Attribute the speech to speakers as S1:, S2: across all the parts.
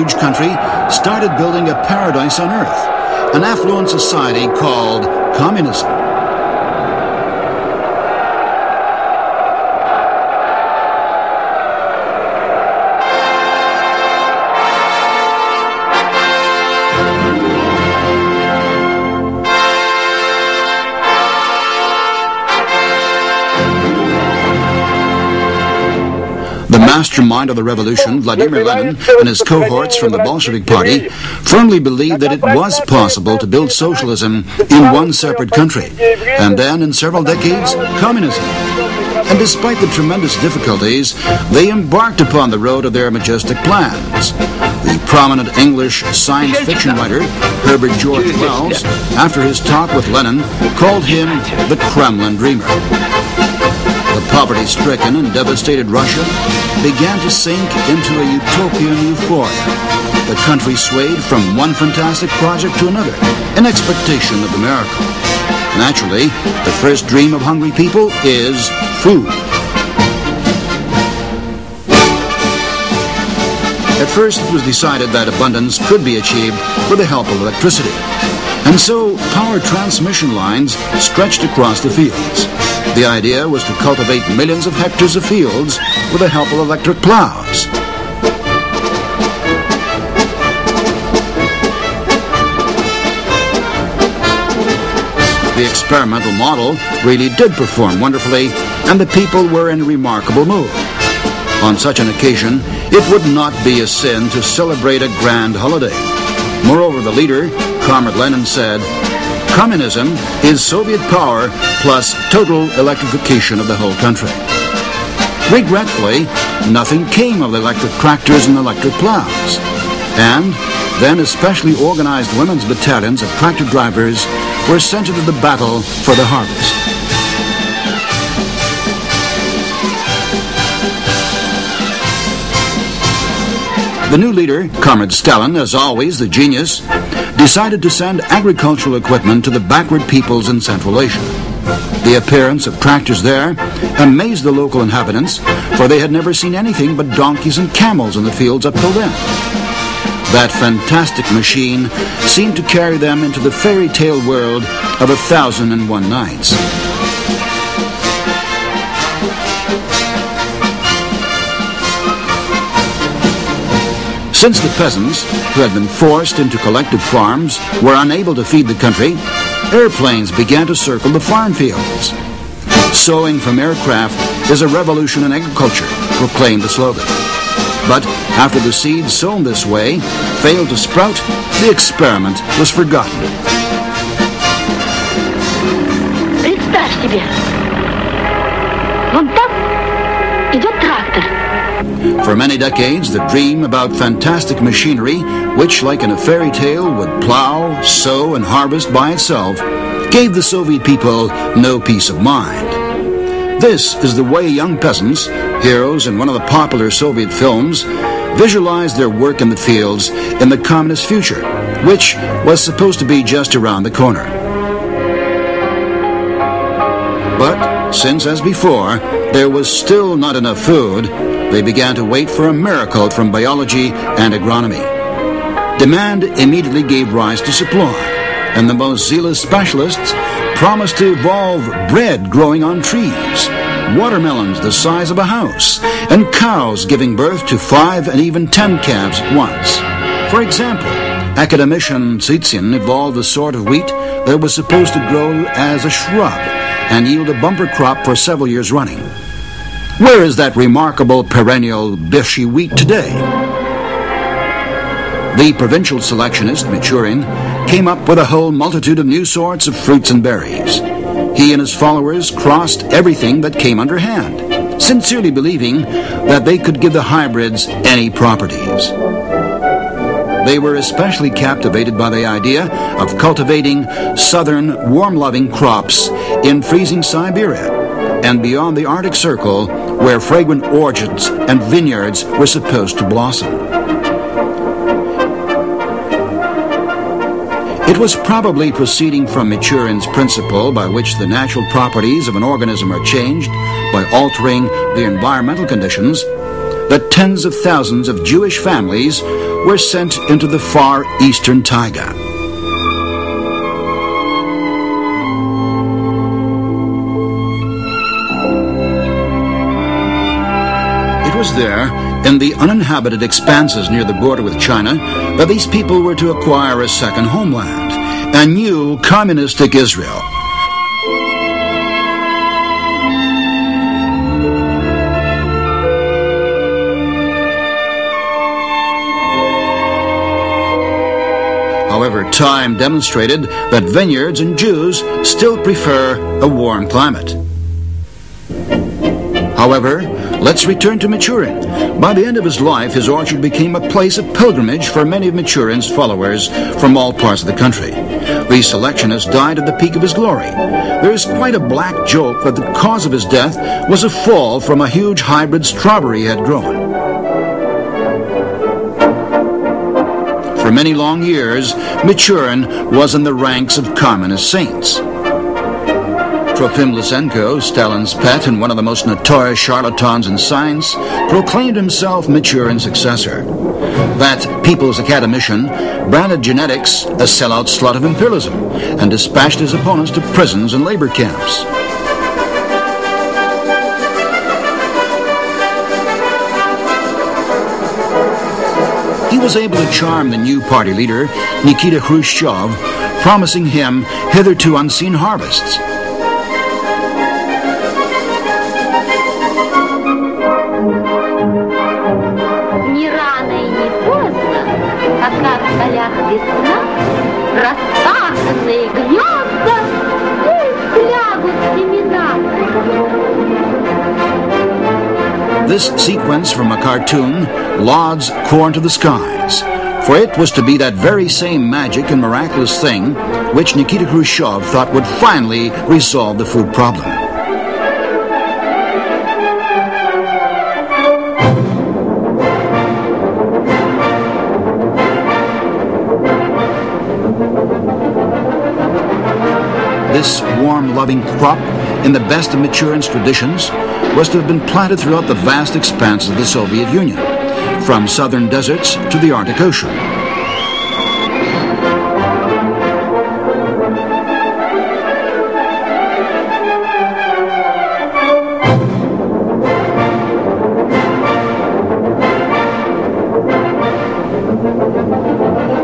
S1: huge country started building a paradise on earth, an affluent society called communism. The mastermind of the revolution, Vladimir Lenin, and his cohorts from the Bolshevik Party firmly believed that it was possible to build socialism in one separate country, and then, in several decades, communism. And despite the tremendous difficulties, they embarked upon the road of their majestic plans. The prominent English science fiction writer, Herbert George Wells, after his talk with Lenin, called him the Kremlin Dreamer. The poverty-stricken and devastated Russia began to sink into a utopian euphoria. The country swayed from one fantastic project to another in expectation of the miracle. Naturally, the first dream of hungry people is food. At first, it was decided that abundance could be achieved with the help of electricity. And so, power transmission lines stretched across the fields. The idea was to cultivate millions of hectares of fields with the help of electric plows. The experimental model really did perform wonderfully, and the people were in a remarkable mood. On such an occasion, it would not be a sin to celebrate a grand holiday. Moreover, the leader, Comrade Lenin, said, "Communism is Soviet power plus total electrification of the whole country." Regretfully, nothing came of electric tractors and electric plows. And then especially organized women's battalions of tractor drivers were sent into the battle for the harvest. The new leader, Comrade Stalin, as always the genius, decided to send agricultural equipment to the backward peoples in Central Asia. The appearance of tractors there amazed the local inhabitants, for they had never seen anything but donkeys and camels in the fields up till then. That fantastic machine seemed to carry them into the fairy tale world of 1,001 Nights. Since the peasants, who had been forced into collective farms, were unable to feed the country, airplanes began to circle the farm fields. "Sowing from aircraft is a revolution in agriculture," proclaimed the slogan. But after the seeds sown this way failed to sprout, the experiment was forgotten.
S2: Представь себе, вон там идет трактор.
S1: For many decades, the dream about fantastic machinery, which, like in a fairy tale, would plow, sow, and harvest by itself, gave the Soviet people no peace of mind. This is the way young peasants, heroes in one of the popular Soviet films, visualized their work in the fields in the communist future, which was supposed to be just around the corner. But since, as before, there was still not enough food, they began to wait for a miracle from biology and agronomy. Demand immediately gave rise to supply, and the most zealous specialists promised to evolve bread growing on trees, watermelons the size of a house, and cows giving birth to 5 and even 10 calves at once. For example, academician Tsitsin evolved a sort of wheat that was supposed to grow as a shrub and yield a bumper crop for several years running. Where is that remarkable perennial Bishi wheat today? The provincial selectionist, Michurin, came up with a whole multitude of new sorts of fruits and berries. He and his followers crossed everything that came under hand, sincerely believing that they could give the hybrids any properties. They were especially captivated by the idea of cultivating southern, warm-loving crops in freezing Siberia and beyond the Arctic Circle, where fragrant orchards and vineyards were supposed to blossom. It was probably proceeding from Michurin's principle by which the natural properties of an organism are changed by altering the environmental conditions that tens of thousands of Jewish families were sent into the far eastern taiga. It was there, in the uninhabited expanses near the border with China, that these people were to acquire a second homeland, a new communistic Israel. However, time demonstrated that vineyards and Jews still prefer a warm climate. However, let's return to Maturin. By the end of his life, his orchard became a place of pilgrimage for many of Maturin's followers from all parts of the country. The selectionist died at the peak of his glory. There is quite a black joke that the cause of his death was a fall from a huge hybrid strawberry he had grown. For many long years, Maturin was in the ranks of communist saints. Trofim Lysenko, Stalin's pet and one of the most notorious charlatans in science, proclaimed himself Maturin's successor. That People's Academician branded genetics a sellout slut of imperialism and dispatched his opponents to prisons and labor camps. He was able to charm the new party leader, Nikita Khrushchev, promising him hitherto unseen harvests. This sequence from a cartoon lauds corn to the skies, for it was to be that very same magic and miraculous thing which Nikita Khrushchev thought would finally resolve the food problem. This warm, loving crop, in the best of Maturin's traditions, was to have been planted throughout the vast expanses of the Soviet Union, from southern deserts to the Arctic Ocean.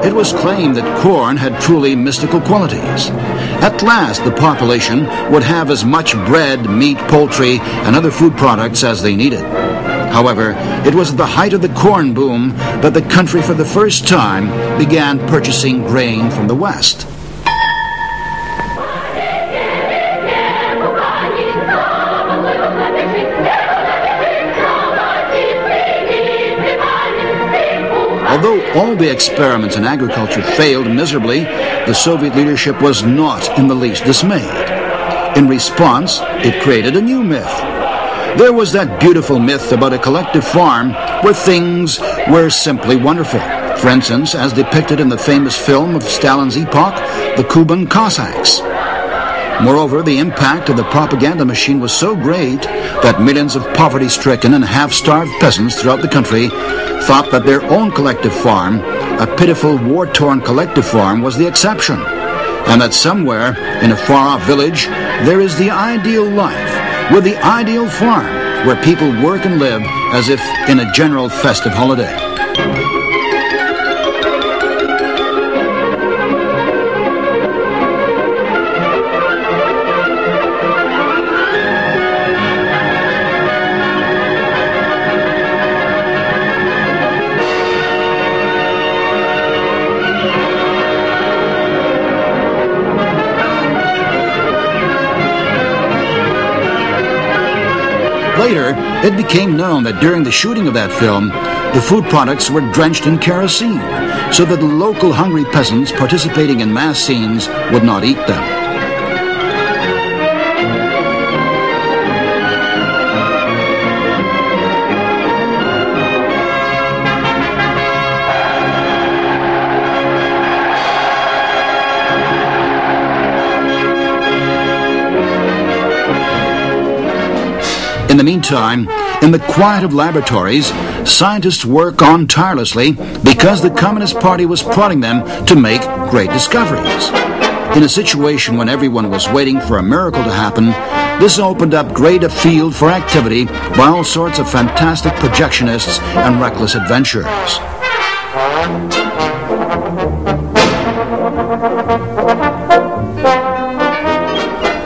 S1: It was claimed that corn had truly mystical qualities. At last, the population would have as much bread, meat, poultry, and other food products as they needed. However, it was at the height of the corn boom that the country for the first time began purchasing grain from the West. Although all the experiments in agriculture failed miserably, the Soviet leadership was not in the least dismayed. In response, it created a new myth. There was that beautiful myth about a collective farm where things were simply wonderful. For instance, as depicted in the famous film of Stalin's epoch, the Kuban Cossacks. Moreover, the impact of the propaganda machine was so great that millions of poverty-stricken and half-starved peasants throughout the country thought that their own collective farm, a pitiful war-torn collective farm, was the exception, and that somewhere in a far-off village there is the ideal life, with the ideal farm, where people work and live as if in a general festive holiday. Later, it became known that during the shooting of that film, the food products were drenched in kerosene, so that the local hungry peasants participating in mass scenes would not eat them. In the meantime, In the quiet of laboratories, scientists work on tirelessly because the Communist Party was prodding them to make great discoveries. In a situation when everyone was waiting for a miracle to happen, this opened up great a field for activity by all sorts of fantastic projectionists and reckless adventurers.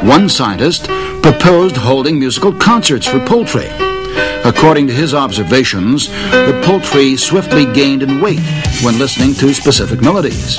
S1: One scientist proposed holding musical concerts for poultry. According to his observations, the poultry swiftly gained in weight when listening to specific melodies.